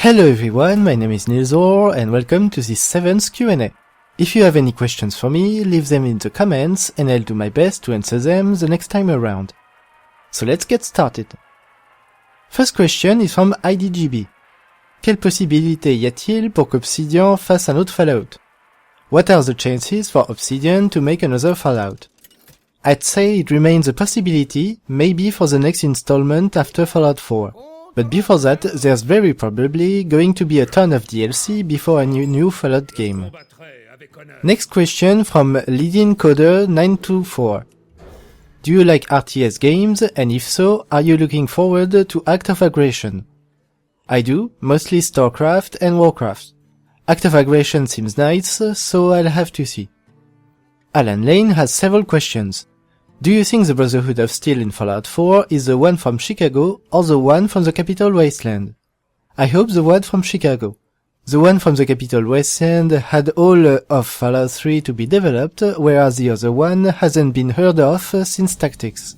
Hello everyone, my name is Nilsor and welcome to this 7th Q&A. If you have any questions for me, leave them in the comments and I'll do my best to answer them the next time around. So let's get started. First question is from IDGB. Quelle possibilité y a-t-il pour qu'Obsidian fasse un autre Fallout? What are the chances for Obsidian to make another Fallout? I'd say it remains a possibility, maybe for the next installment after Fallout 4. But before that, there's very probably going to be a ton of DLC before a new Fallout game. Next question from LeadingCoder924. Do you like RTS games, and if so, are you looking forward to Act of Aggression? I do, mostly StarCraft and Warcraft. Act of Aggression seems nice, so I'll have to see. Alan Lane has several questions. Do you think the Brotherhood of Steel in Fallout 4 is the one from Chicago or the one from the Capital Wasteland? I hope the one from Chicago. The one from the Capital Wasteland had all of Fallout 3 to be developed, whereas the other one hasn't been heard of since Tactics.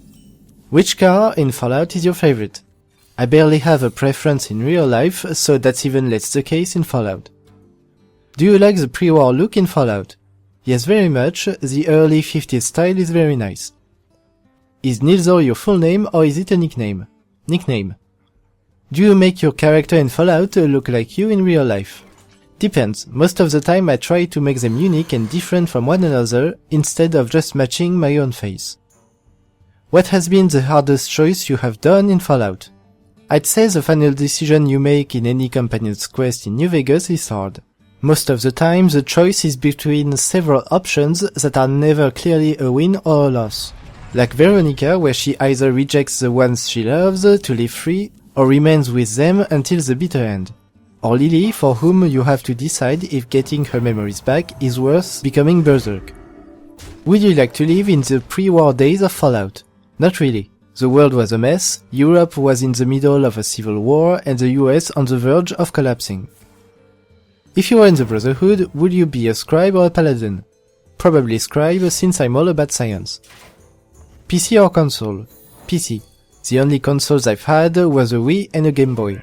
Which car in Fallout is your favorite? I barely have a preference in real life, so that's even less the case in Fallout. Do you like the pre-war look in Fallout? Yes, very much. The early 50s style is very nice. Is Nilsor your full name or is it a nickname? Nickname. Do you make your character in Fallout look like you in real life? Depends. Most of the time I try to make them unique and different from one another instead of just matching my own face. What has been the hardest choice you have done in Fallout? I'd say the final decision you make in any companion's quest in New Vegas is hard. Most of the time the choice is between several options that are never clearly a win or a loss. Like Veronica, where she either rejects the ones she loves to live free, or remains with them until the bitter end. Or Lily, for whom you have to decide if getting her memories back is worth becoming Berserk. Would you like to live in the pre-war days of Fallout? Not really. The world was a mess, Europe was in the middle of a civil war, and the US on the verge of collapsing. If you were in the Brotherhood, would you be a scribe or a paladin? Probably scribe, since I'm all about science. PC or console? PC. The only consoles I've had was a Wii and a Game Boy.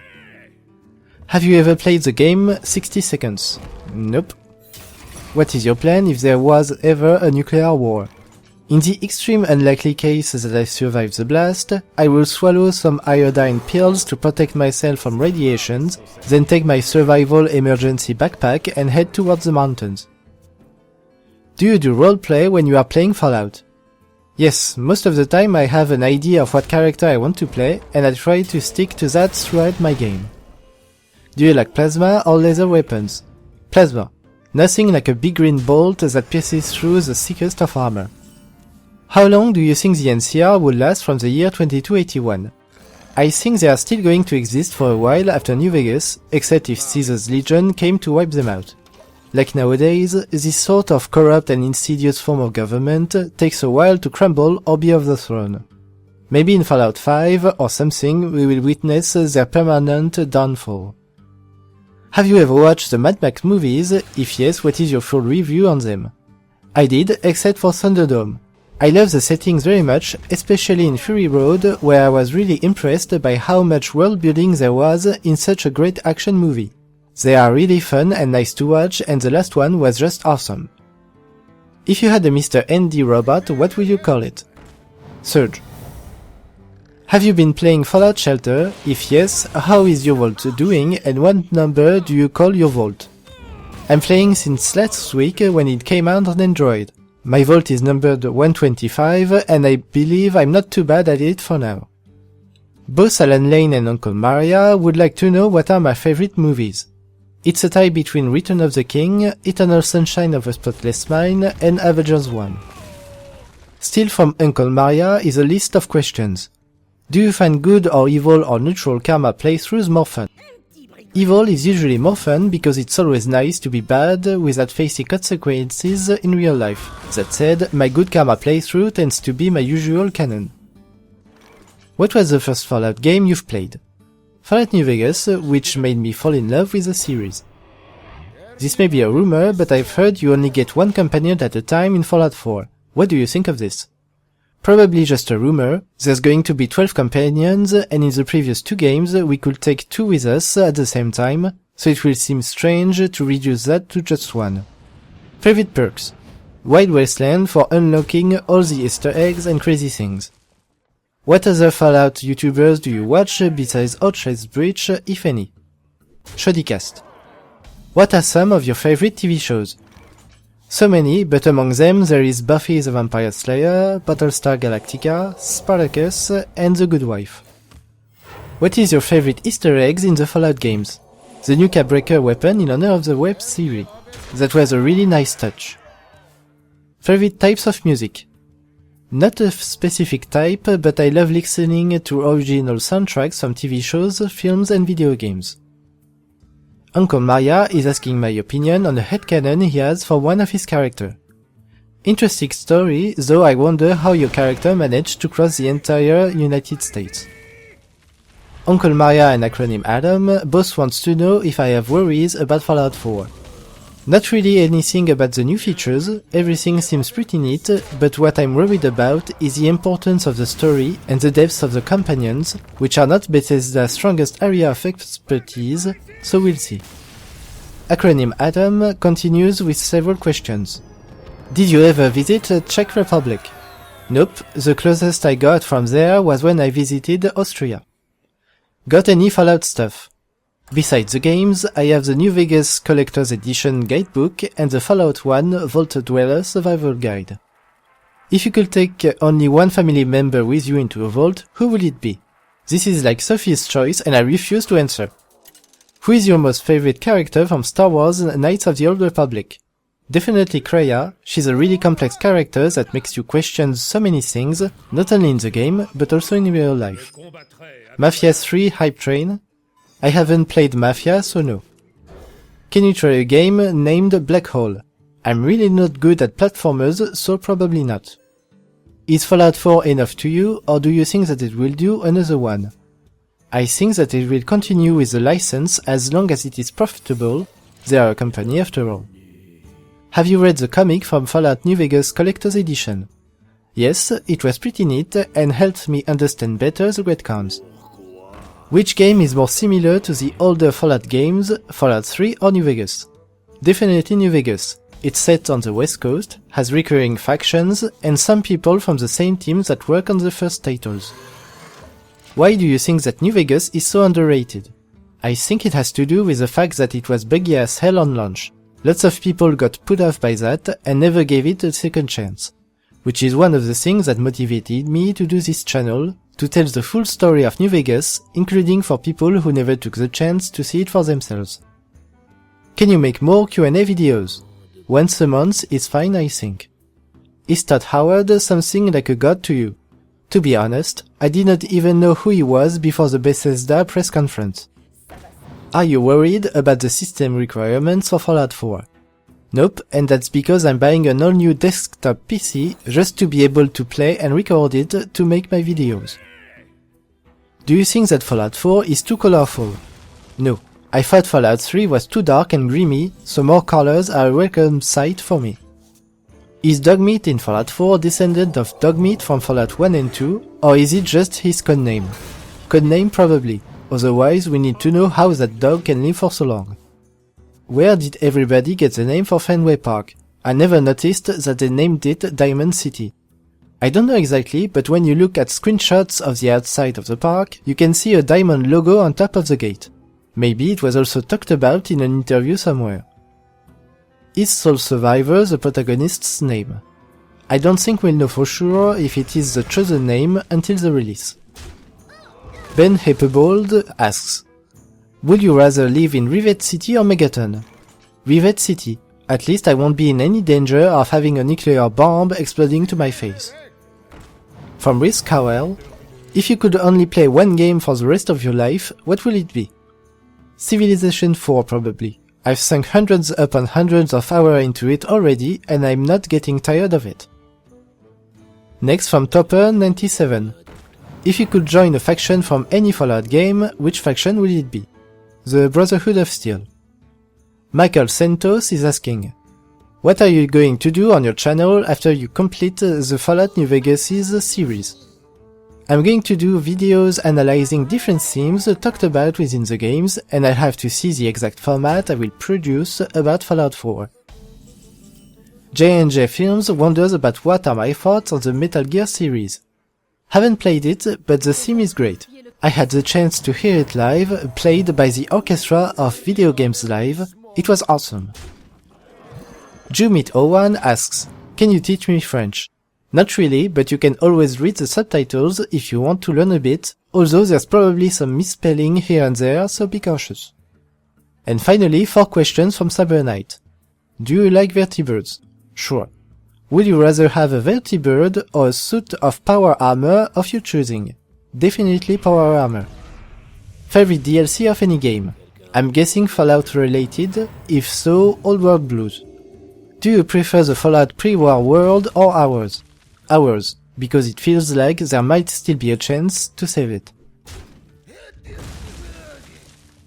Have you ever played the game 60 Seconds? Nope. What is your plan if there was ever a nuclear war? In the extreme unlikely case that I survive the blast, I will swallow some iodine pills to protect myself from radiations, then take my survival emergency backpack and head towards the mountains. Do you do roleplay when you are playing Fallout? Yes, most of the time I have an idea of what character I want to play, and I try to stick to that throughout my game. Do you like plasma or laser weapons? Plasma. Nothing like a big green bolt that pierces through the thickest of armor. How long do you think the NCR will last from the year 2281? I think they are still going to exist for a while after New Vegas, except if Caesar's Legion came to wipe them out. Like nowadays, this sort of corrupt and insidious form of government takes a while to crumble or be overthrown. Maybe in Fallout 5 or something we will witness their permanent downfall. Have you ever watched the Mad Max movies? If yes, what is your full review on them? I did, except for Thunderdome. I love the settings very much, especially in Fury Road, where I was really impressed by how much world building there was in such a great action movie. They are really fun and nice to watch, and the last one was just awesome. If you had a Mr. ND robot, what would you call it? Surge. Have you been playing Fallout Shelter? If yes, how is your vault doing and what number do you call your vault? I'm playing since last week when it came out on Android. My vault is numbered 125 and I believe I'm not too bad at it for now. Both Alan Lane and Uncle Maria would like to know what are my favorite movies. It's a tie between Return of the King, Eternal Sunshine of a Spotless Mind, and Avengers 1. Still from Uncle Maria is a list of questions. Do you find good or evil or neutral karma playthroughs more fun? Evil is usually more fun because it's always nice to be bad without facing consequences in real life. That said, my good karma playthrough tends to be my usual canon. What was the first Fallout game you've played? Fallout New Vegas, which made me fall in love with the series. This may be a rumor, but I've heard you only get one companion at a time in Fallout 4. What do you think of this? Probably just a rumor, there's going to be 12 companions, and in the previous 2 games we could take 2 with us at the same time, so it will seem strange to reduce that to just 1. Favorite perks: Wild Wasteland for unlocking all the Easter eggs and crazy things. What other Fallout YouTubers do you watch besides Outrageous Breach, if any? Shoddycast. What are some of your favorite TV shows? So many, but among them there is Buffy the Vampire Slayer, Battlestar Galactica, Spartacus, and The Good Wife. What is your favorite Easter eggs in the Fallout games? The new Cabreaker weapon in honor of the web series. That was a really nice touch. Favorite types of music? Not a specific type, but I love listening to original soundtracks from TV shows, films and video games. Uncle Maria is asking my opinion on a headcanon he has for one of his characters. Interesting story, though I wonder how your character managed to cross the entire United States. Uncle Maria and Acronym Adam both wants to know if I have worries about Fallout 4. Not really anything about the new features, everything seems pretty neat, but what I'm worried about is the importance of the story and the depths of the companions, which are not Bethesda's strongest area of expertise, so we'll see. Acronym Adam continues with several questions. Did you ever visit Czech Republic? Nope, the closest I got from there was when I visited Austria. Got any Fallout stuff? Besides the games, I have the New Vegas Collector's Edition Guidebook and the Fallout 1 Vault Dweller Survival Guide. If you could take only one family member with you into a vault, who would it be? This is like Sophie's choice and I refuse to answer. Who is your most favorite character from Star Wars Knights of the Old Republic? Definitely Kreia. She's a really complex character that makes you question so many things, not only in the game, but also in real life. Mafia 3 Hype Train. I haven't played Mafia, so no. Can you try a game named Black Hole? I'm really not good at platformers, so probably not. Is Fallout 4 enough to you, or do you think that it will do another one? I think that it will continue with the license as long as it is profitable. They are a company after all. Have you read the comic from Fallout New Vegas Collector's Edition? Yes, it was pretty neat and helped me understand better the retcons. Which game is more similar to the older Fallout games, Fallout 3 or New Vegas? Definitely New Vegas. It's set on the West Coast, has recurring factions, and some people from the same team that work on the first titles. Why do you think that New Vegas is so underrated? I think it has to do with the fact that it was buggy as hell on launch. Lots of people got put off by that and never gave it a second chance. Which is one of the things that motivated me to do this channel, to tell the full story of New Vegas, including for people who never took the chance to see it for themselves. Can you make more Q&A videos? Once a month is fine, I think. Is Todd Howard something like a god to you? To be honest, I did not even know who he was before the Bethesda press conference. Are you worried about the system requirements for Fallout 4? Nope, and that's because I'm buying an all-new desktop PC just to be able to play and record it to make my videos. Do you think that Fallout 4 is too colorful? No, I thought Fallout 3 was too dark and grimy, so more colors are a welcome sight for me. Is Dogmeat in Fallout 4 descendant of Dogmeat from Fallout 1 and 2, or is it just his codename? Codename probably, otherwise we need to know how that dog can live for so long. Where did everybody get the name for Fenway Park? I never noticed that they named it Diamond City. I don't know exactly, but when you look at screenshots of the outside of the park, you can see a diamond logo on top of the gate. Maybe it was also talked about in an interview somewhere. Is Soul Survivor the protagonist's name? I don't think we'll know for sure if it is the chosen name until the release. Ben Hepebold asks, would you rather live in Rivet City or Megaton? Rivet City. At least I won't be in any danger of having a nuclear bomb exploding to my face. From Riz Cowell, if you could only play one game for the rest of your life, what will it be? Civilization 4 probably. I've sunk hundreds upon hundreds of hours into it already and I'm not getting tired of it. Next from Topper97. If you could join a faction from any Fallout game, which faction will it be? The Brotherhood of Steel. Michael Santos is asking, What are you going to do on your channel after you complete the Fallout New Vegas' series? I'm going to do videos analyzing different themes talked about within the games, and I'll have to see the exact format I will produce about Fallout 4. J&J Films wonders about what are my thoughts on the Metal Gear series. Haven't played it, but the theme is great. I had the chance to hear it live, played by the orchestra of Video Games Live. It was awesome. Jumit01 asks, can you teach me French? Not really, but you can always read the subtitles if you want to learn a bit, although there's probably some misspelling here and there, so be cautious. And finally, 4 questions from Cyberknight. Do you like vertibirds? Sure. Would you rather have a vertibird or a suit of power armor of your choosing? Definitely power armor. Favorite DLC of any game? I'm guessing Fallout related, if so, Old World Blues. Do you prefer the Fallout pre-war world or ours? Ours, because it feels like there might still be a chance to save it.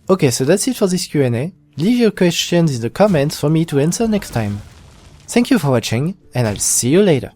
Okay, so that's it for this Q&A. Leave your questions in the comments for me to answer next time. Thank you for watching, and I'll see you later.